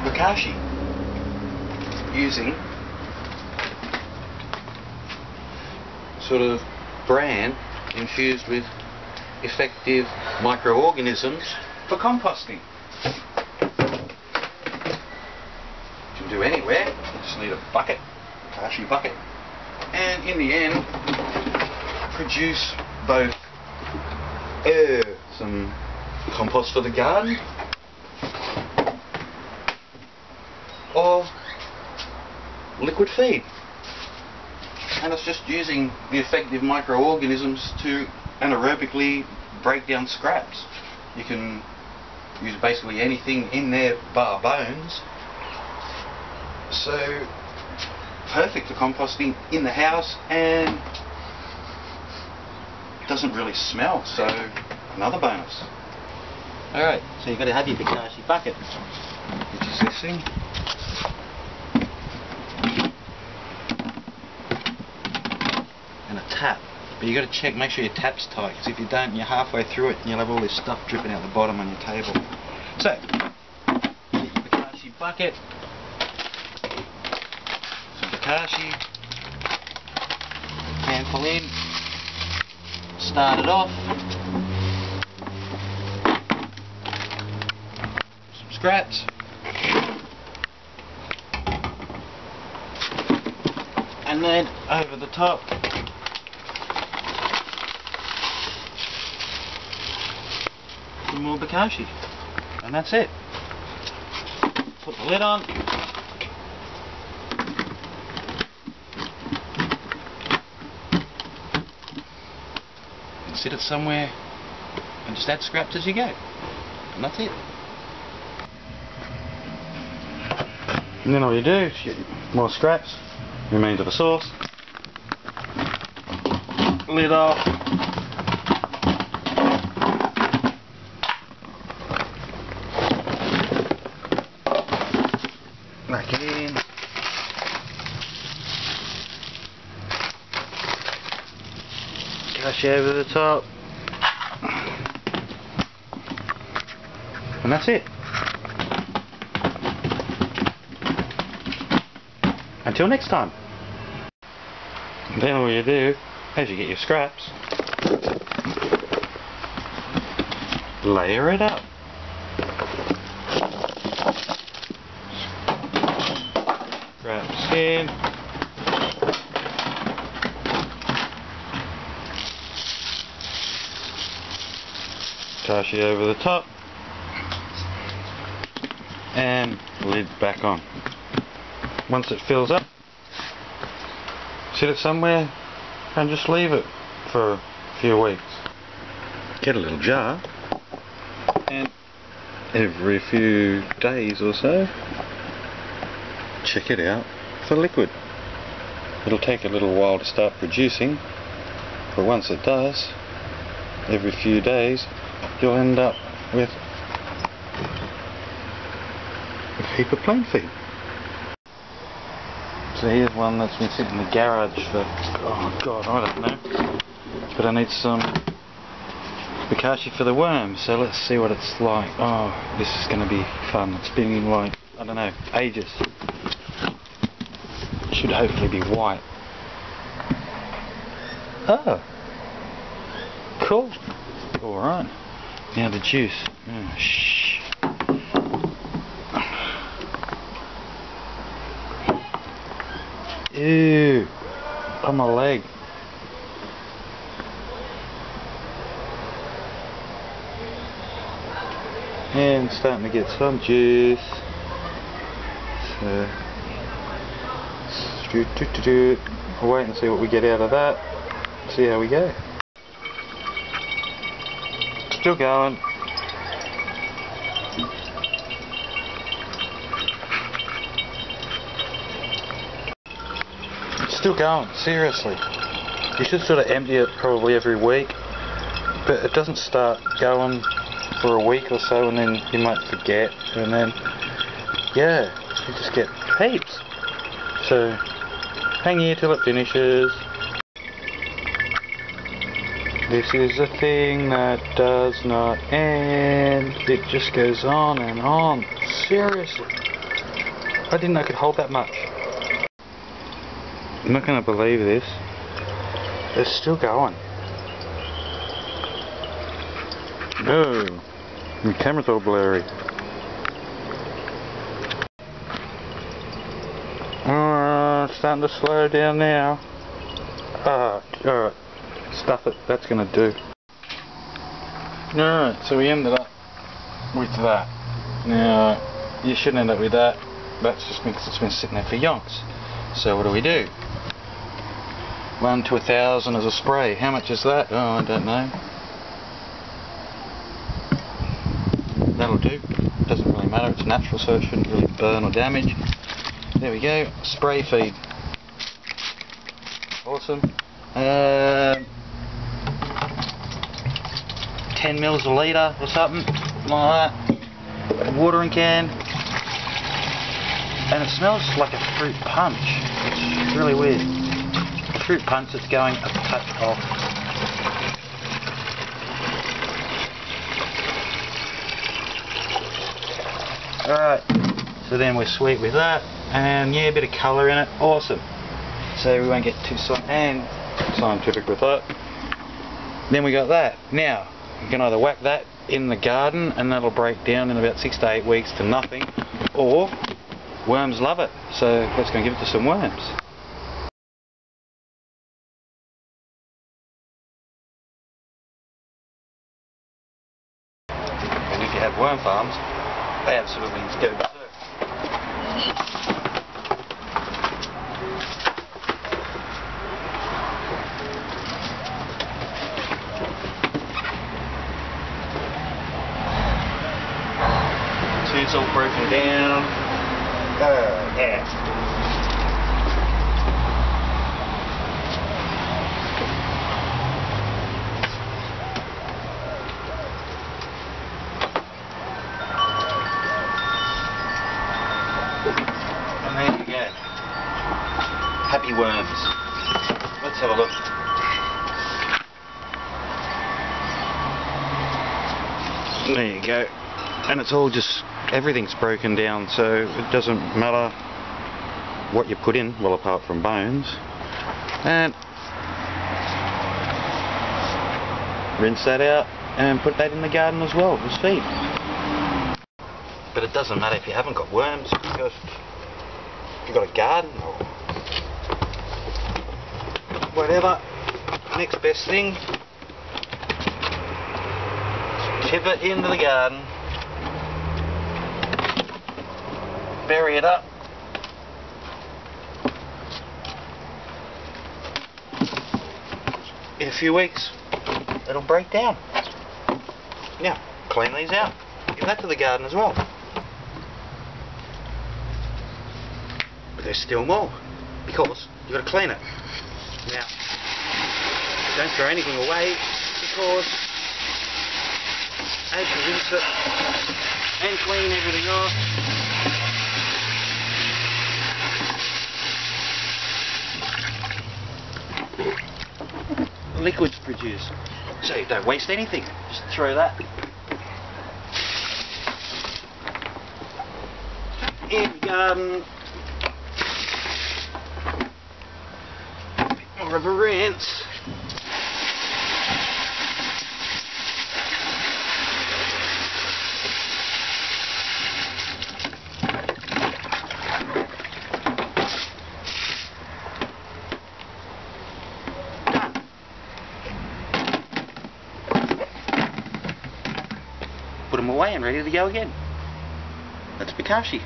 Bokashi using sort of bran infused with effective microorganisms for composting. You can do anywhere, you just need a bucket, Bokashi bucket, and in the end produce both some compost for the garden or liquid feed. And it's just using the effective microorganisms to anaerobically break down scraps. You can use basically anything in there bar bones. So perfect for composting in the house, and doesn't really smell, so another bonus. Alright, so you've got to have your Bokashi bucket, which is this thing. And a tap. But you've got to check, make sure your tap's tight, because if you don't, you're halfway through it and you'll have all this stuff dripping out the bottom on your table. So, get your Bokashi bucket, some Bokashi, handful in, start it off, some scraps, and then over the top some more Bokashi, and that's it. Put the lid on, and sit it somewhere and just add scraps as you go, and that's it. And then all you do is get more scraps, remains of the sauce, lid off, back in, Bokashi over the top, and that's it. Until next time. And then all you do, as you get your scraps, layer it up. Scraps in. Bokashi over the top. And lid back on. Once it fills up, sit it somewhere and just leave it for a few weeks. Get a little jar, and every few days or so check it out for liquid. It'll take a little while to start producing, but once it does, every few days you'll end up with a heap of plant feed. So here's one that's been sitting in the garage for, oh god, I don't know. But I need some Bokashi for the worms, so let's see what it's like. Oh, this is going to be fun. It's been in like, I don't know, ages. Should hopefully be white. Oh, cool. Alright, now the juice. Oh, shh. Ew, on my leg. And starting to get some juice. So, I'll wait and see what we get out of that. See how we go. Still going. Still going, seriously. You should sort of empty it probably every week, but it doesn't start going for a week or so and then you might forget, and then yeah, you just get heaps. So hang here till it finishes. This is a thing that does not end. It just goes on and on. Seriously. I didn't know it could hold that much. I'm not going to believe this. It's still going. No, my camera's all blurry. Starting to slow down now. Alright, stuff it, that's going to do. Alright, so we ended up with that. Now, you shouldn't end up with that. That's just because it's been sitting there for yonks. So what do we do? 1 to 1,000 as a spray. How much is that? Oh, I don't know. That'll do. Doesn't really matter, it's natural, so it shouldn't really burn or damage. There we go, spray feed. Awesome. 10 mils a litre or something like that. Watering can. And it smells like a fruit punch. It's really weird. Fruit punch that's going a touch off. Alright, so then we're sweet with that, and yeah, a bit of colour in it, awesome. So we won't get too scientific with that. Then we got that. Now, you can either whack that in the garden and that'll break down in about 6 to 8 weeks to nothing, or worms love it, so let's go and give it to some worms. And if you have worm farms, they absolutely go berserk. See, it's all broken down. Yeah. There you go. Happy worms. Let's have a look. There you go. And it's all just, everything's broken down, so it doesn't matter what you put in, well apart from bones. And rinse that out and put that in the garden as well as feed. But it doesn't matter if you haven't got worms, because if you've got a garden or whatever, next best thing, tip it into the garden, bury it up, in a few weeks it'll break down. Now, clean these out, give that to the garden as well. But there's still more, because you've got to clean it. Now, don't throw anything away, because as you rinse it and clean everything off, liquids produced. So you don't waste anything, just throw that in the garden. More of a rinse. Put them away and ready to go again. That's Bokashi.